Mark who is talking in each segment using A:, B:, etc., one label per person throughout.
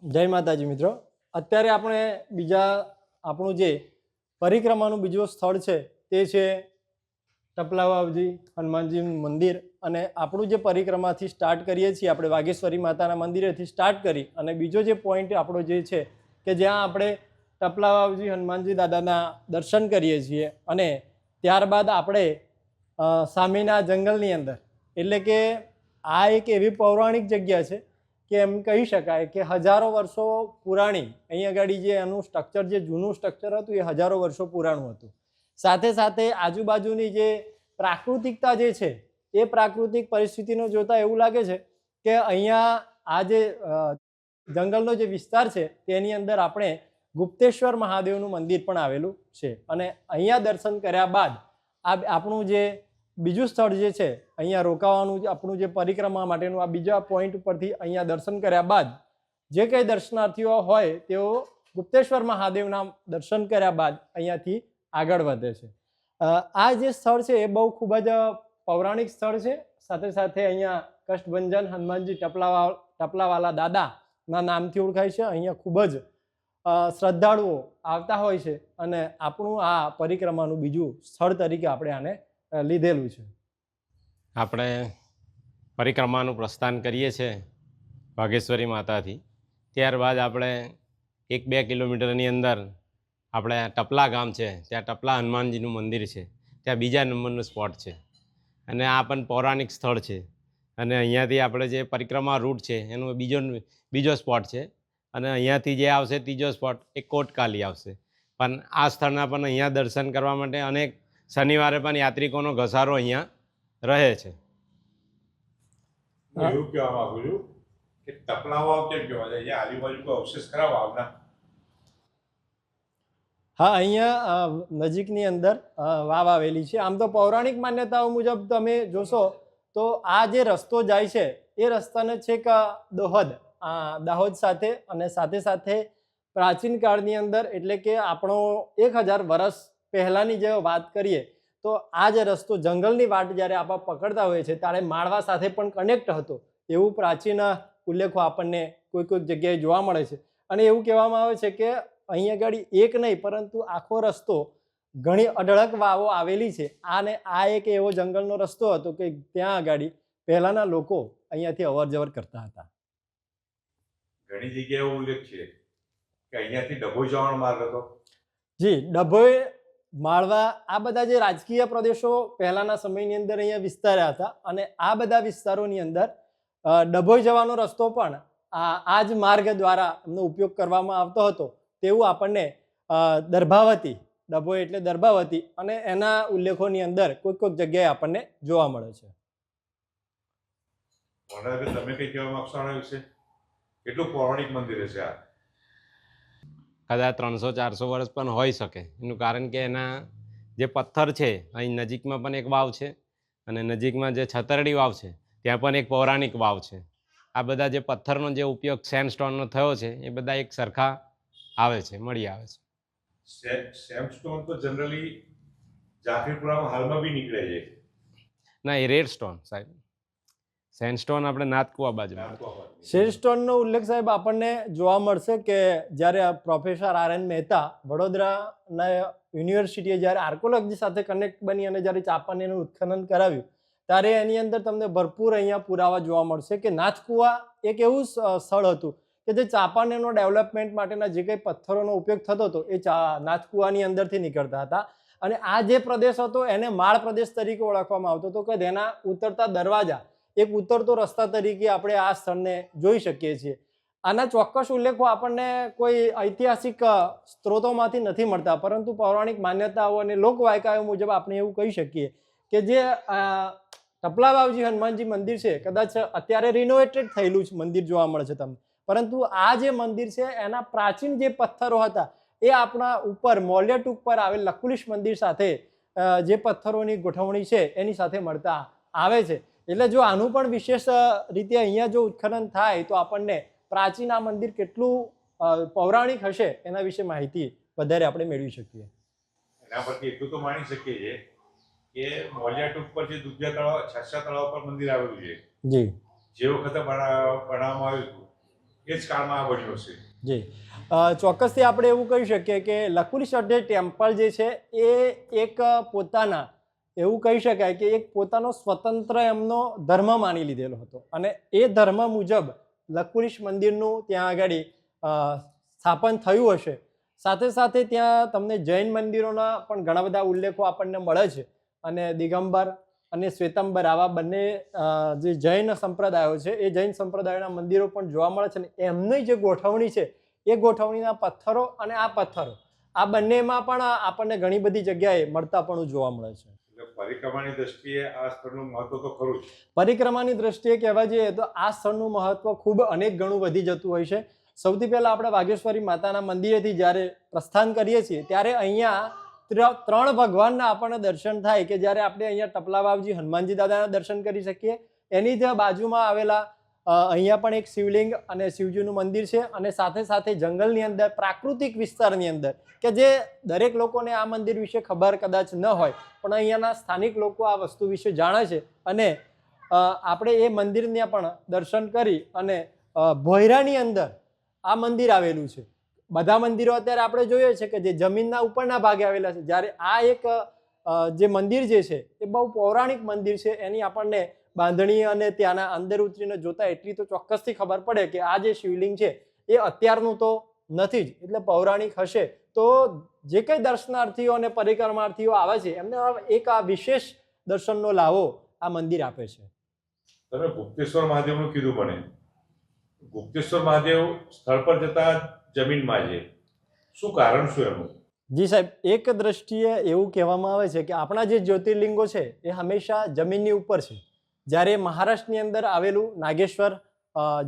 A: જય માતાજી મિત્રો। અત્યારે આપણે આપણું જે પરિક્રમાનું બીજું સ્થળ છે તે છે ટપલાવાવજી હનુમાનજી મંદિર। અને આપણું જે પરિક્રમાથી સ્ટાર્ટ કરીએ છીએ આપણે વાઘેશ્વરી માતાના મંદિરેથી સ્ટાર્ટ કરી અને બીજો જે પોઈન્ટ આપણો જે છે કે જ્યાં આપણે ટપલાવાવજી હનુમાનજી દાદાના દર્શન કરીએ છીએ અને ત્યારબાદ આપણે સામેના જંગલની અંદર, એટલે કે આ એક એવી પૌરાણિક જગ્યા છે કે એમ કહી શકાય કે હજારો વર્ષો પુરાણી અહીં આગળ જે એનું સ્ટ્રક્ચર, જે જૂનું સ્ટ્રક્ચર હતું એ હજારો વર્ષો પુરાણું હતું। સાથે સાથે આજુબાજુની જે પ્રાકૃતિકતા જે છે એ પ્રાકૃતિક પરિસ્થિતિનો જોતા એવું લાગે છે કે અહીંયા આ જે જંગલનો જે વિસ્તાર છે તેની અંદર આપણે ગુપ્તેશ્વર મહાદેવનું મંદિર પણ આવેલું છે। અને અહીંયા દર્શન કર્યા બાદ આપણું જે બીજું સ્થળ જે છે અહીંયા રોકાવાનું આપણું જે પરિક્રમા માટેનું આ બીજા પોઈન્ટ ઉપરથી અહીંયા દર્શન કર્યા બાદ જે કંઈ દર્શનાર્થીઓ હોય તેઓ ગુપ્તેશ્વર મહાદેવના દર્શન કર્યા બાદ અહીંયાથી આગળ વધે છે। આ જે સ્થળ છે એ બહુ ખૂબ જ પૌરાણિક સ્થળ છે। સાથે સાથે અહીંયા કષ્ટભંજન હનુમાનજી ટપલાવાલા દાદાના નામથી ઓળખાય છે। અહીંયા ખૂબ જ શ્રદ્ધાળુઓ આવતા હોય છે અને આપણું આ પરિક્રમાનું બીજું સ્થળ તરીકે આપણે આને લીધેલું છે।
B: આપણે પરિક્રમાનું પ્રસ્થાન કરીએ છીએ વાઘેશ્વરી માતાથી, ત્યારબાદ આપણે 1-2 કિલોમીટરની અંદર આપણે ટપલા ગામ છે, ત્યાં ટપલા હનુમાનજીનું મંદિર છે, ત્યાં બીજા નંબરનું સ્પોટ છે અને આ પણ પૌરાણિક સ્થળ છે। અને અહીંયાથી આપણે જે પરિક્રમા રૂટ છે એનો બીજો સ્પોટ છે અને અહીંયાથી જે આવશે ત્રીજો સ્પોટ એ કોટકાલી આવશે। પણ આ સ્થળના પણ અહીંયા દર્શન કરવા માટે અનેક શનિવારે પણ યાત્રિકોનો ઘસારો અહીંયા રહે છે।
C: એવું કહેવા માંગુ છું કે ટપલા વાવ કેમ કહેવાય? અહીંયા આજુબાજુ કોઈ અવશેષ ખરા વાવના?
A: હા, અહીંયા નજીકની અંદર વાવ આવેલી છે। આમ તો પૌરાણિક માન્યતાઓ મુજબ તમે જોશો તો આ જે રસ્તો જાય છે એ રસ્તાને છેક દાહોદ સાથે અને સાથે સાથે પ્રાચીન કાળની અંદર, એટલે કે આપણો 1000 વર્ષ પહેલાંની જે વાત કરીએ તો આ જે રસ્તો જંગલની વાટ જ્યારે આપણે પકડતા હોઈએ છીએ ત્યારે માળવા સાથે પણ કનેક્ટ હતો એવું પ્રાચીન ઉલ્લેખો આપણને કોઈક જગ્યાએ જોવા મળે છે। અને એવું કહેવામાં આવે છે કે અહીં આગળ એક નહીં પરંતુ આખો રસ્તો ઘણી અઢળક વાવો આવેલી છે અને આ એક એવો જંગલનો રસ્તો હતો કે ત્યાં આગળ પહેલાના લોકો અહીંયાથી અવર જવર કરતા હતા।
C: ઘણી જગ્યાએ એવો ઉલ્લેખ છે કે અહીંયાથી ડભોઈ જવાનો માર્ગ હતો।
A: જી, ડભોઈ, માળવા, આ બધા જે રાજકીય પ્રદેશો પહેલાના સમયની અંદર અહીંયા વિસ્તાર્યા હતા અને આ બધા વિસ્તારોની અંદર ડભોઈ જવાનો રસ્તો પણ આ જ માર્ગ દ્વારા એમનો ઉપયોગ કરવામાં આવતો હતો તેવું આપણને દર્ભાવતી, ડભોઈ એટલે દર્ભાવતી, અને એના ઉલ્લેખોની અંદર કોઈક જગ્યાએ આપણને જોવા મળે છે।
C: તમે કઈ કહેવા માંગશો આના વિશે? કેટલું પૌરાણિક મંદિર છે આ?
B: કદાચ 300-400 વર્ષ પણ હોઈ શકે। એનું કારણ કે એના જે પથ્થર છે, અહીં નજીકમાં પણ એક વાવ છે અને નજીકમાં જે છતરડી વાવ છે ત્યાં પણ એક પૌરાણિક વાવ છે। આ બધા જે પથ્થરનો જે ઉપયોગ સેન્ડસ્ટોનનો થયો છે એ બધા એક સરખા આવે છે, મળી આવે છે।
C: સેન્ડસ્ટોન તો જનરલી જાફરીપુરામાં હાલમાં બી નીકળે છે।
B: ના, એ રેડ સ્ટોન સાહેબ, સેન્ડસ્ટોન આપણે નાથકુવા બાજુ।
A: સેન્ડસ્ટોનનો ઉલ્લેખ સાહેબ આપણને જોવા મળશે કે જ્યારે પ્રોફેસર RN મહેતા વડોદરાના યુનિવર્સિટીએ જ્યારે આર્કોલોજી સાથે કનેક્ટ બની અને જ્યારે ચાંપાનેરનું ઉત્ખનન કરાવ્યું ત્યારે એની અંદર તમને ભરપૂર અહીંયા પુરાવા જોવા મળશે કે નાથકુવા એક એવું સ્થળ હતું કે જે ચાંપાનેરનો ડેવલપમેન્ટ માટેના જે કંઈ પથ્થરોનો ઉપયોગ થતો હતો એ નાથકુવાની અંદરથી નીકળતા હતા। અને આ જે પ્રદેશ હતો એને માળ પ્રદેશ તરીકે ઓળખવામાં આવતો હતો કે તેના ઉતરતા દરવાજા એક ઉતરતો રસ્તા તરીકે આપણે આ સ્થળને જોઈ શકીએ છીએ। આના ચોક્કસ ઉલ્લેખો આપણને કોઈ ઐતિહાસિક સ્ત્રોતોમાંથી નથી મળતા, પરંતુ પૌરાણિક માન્યતાઓ અને લોકવાયકાઓ મુજબ આપણે એવું કહી શકીએ કે જે ટપલાવાવજી હનુમાનજી મંદિર છે કદાચ અત્યારે રિનોવેટેડ થયેલું છે મંદિર જોવા મળે છે તમને, પરંતુ આ જે મંદિર છે એના પ્રાચીન જે પથ્થરો હતા એ આપણા ઉપર મોલ્યટ ઉપર આવેલ લકુલિશ મંદિર સાથે જે પથ્થરોની ગોઠવણી છે એની સાથે મળતા આવે છે। એટલે જો આનું પણ વિશેષ રીતે અહીંયા જો ઉત્ખનન થાય તો આપણને પ્રાચીન આ મંદિર કેટલું પૌરાણિક હશે એના વિશે માહિતી વધારે આપણે મેળવી શકીએ।
C: એના પરથી એટલું તો માની શકીએ છીએ કે મોલિયાટ ઉપર જે દુધિયા તળાવ, છાછા તળાવ પર મંદિર આવેલું છે,
A: જી,
C: જે વખતે બનાવવામાં આવ્યું હતું એ જ કાળમાં આ બન્યું છે.
A: જી ચોક્કસથી આપણે એવું કહી શકીએ કે લકુલિશ અઢે ટેમ્પલ જે છે એ એક પોતાના એવું કહી શકાય કે એક પોતાનો સ્વતંત્ર એમનો ધર્મ માની લીધેલો હતો અને એ ધર્મ મુજબ લકુલિશ મંદિરનું ત્યાં આગળ સ્થાપન થયું હશે. સાથે સાથે ત્યાં તમને જૈન મંદિરોના પણ ઘણા બધા ઉલ્લેખો આપણને મળે છે અને દિગંબર અને શ્વેતંબર આવા બંને જે જૈન સંપ્રદાયો છે એ જૈન સંપ્રદાયોના મંદિરો પણ જોવા મળે છે. અને એમની જે ગોઠવણી છે એ ગોઠવણીના પથ્થરો અને આ પથ્થરો આ બંનેમાં પણ આપણને ઘણી બધી જગ્યાએ મળતા પણ જોવા મળે છે.
C: એટલે પરિક્રમાની દ્રષ્ટિએ આ સ્થળનું મહત્વ તો ખરું જ.
A: પરિક્રમાની દ્રષ્ટિએ કહેવા જઈએ તો આ સ્થળનું મહત્વ ખૂબ અનેક ગણું વધી જતું હોય છે. સૌથી પહેલાં આપણે વાઘેશ્વરી માતાના મંદિરેથી જ્યારે પ્રસ્થાન કરીએ છીએ ત્યારે અહીંયા ત્રણ ભગવાનના આપણને દર્શન થાય કે જ્યારે આપણે અહીંયા ટપલા વાવજી હનુમાનજી દાદાના દર્શન કરી શકીએ. એની જ બાજુમાં આવેલા અહીંયા પણ એક શિવલિંગ અને શિવજીનું મંદિર છે અને સાથે સાથે જંગલની અંદર પ્રાકૃતિક વિસ્તારની અંદર કે જે દરેક લોકોને આ મંદિર વિશે ખબર કદાચ ન હોય પણ અહીંયાના સ્થાનિક લોકો આ વસ્તુ વિશે જાણે છે અને આપણે એ મંદિરને પણ દર્શન કરી અને ભોયરાની અંદર આ મંદિર આવેલું છે. બધા મંદિરો અત્યારે આપણે જોઈએ છે કે જે જમીનના ઉપરના ભાગે આવેલા છે, જ્યારે આ એક જે મંદિર જે છે એ બહુ પૌરાણિક મંદિર છે. એની આપણને બાંધણી અને ત્યાંના અંદર ઉતરીને જોતા એટલી તો ચોક્કસથી ખબર પડે કે આ જે શિવલિંગ છે એ અત્યારનું તો નથી જ, એટલે પૌરાણિક હશે. તો જે કંઈ દર્શનાર્થીઓ અને પરિક્રમાર્થીઓ આવે છે એમને એક આ વિશેષ દર્શનનો લાવો આ મંદિર આપે છે.
C: તમે ગુપ્તેશ્વર મહાદેવનું કીધું મને. ગુપ્તેશ્વર મહાદેવ સ્થળ પર જતા જમીનમાં છે, શું કારણ શું એનું?
A: જી સાહેબ, એક દ્રષ્ટિએ એવું કહેવામાં આવે છે કે આપણા જે જ્યોતિર્લિંગો છે એ હંમેશા જમીનની ઉપર છે. જ્યારે મહારાષ્ટ્રની અંદર આવેલું નાગેશ્વર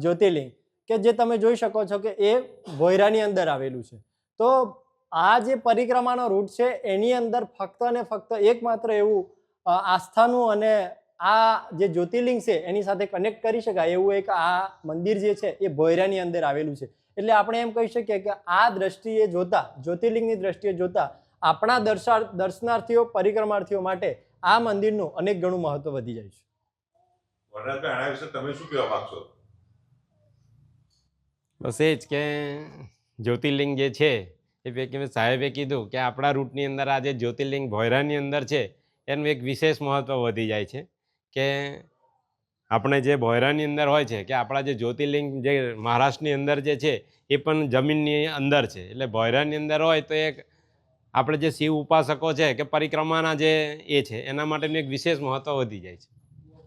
A: જ્યોતિર્લિંગ કે જે તમે જોઈ શકો છો કે એ ભોયરાની અંદર આવેલું છે. તો આ જે પરિક્રમાનો રૂટ છે એની અંદર ફક્ત ને ફક્ત એકમાત્ર એવું આસ્થાનું અને આ જે જ્યોતિર્લિંગ છે એની સાથે કનેક્ટ કરી શકાય એવું એક આ મંદિર જે છે એ ભોયરાની અંદર આવેલું છે. એટલે આપણે એમ કહી શકીએ કે આ દ્રષ્ટિએ જોતા, જ્યોતિર્લિંગની દ્રષ્ટિએ જોતા આપણા દર્શનાર્થીઓ પરિક્રમાર્થીઓ માટે આ મંદિરનું અનેક ગણું મહત્વ વધી જાય છે.
C: વરરાજભાઈ, આના વિશે તમે શું કહેવા માંગશો?
B: બસ એ જ કે જ્યોતિર્લિંગ જે છે એ પૈકી સાહેબે કીધું કે આપણા રૂટની અંદર આ જે જ્યોતિર્લિંગ ભોયરાની અંદર છે એનું એક વિશેષ મહત્વ વધી જાય છે કે આપણે જે ભોયરાની અંદર હોય છે કે આપણા જે જ્યોતિર્લિંગ જે મહારાષ્ટ્રની અંદર જે છે એ પણ જમીનની અંદર છે. એટલે ભોયરાની અંદર હોય તો એક આપણે જે શિવ ઉપાસકો છે કે પરિક્રમાના જે એ છે એના માટેનું એક વિશેષ મહત્વ વધી જાય છે.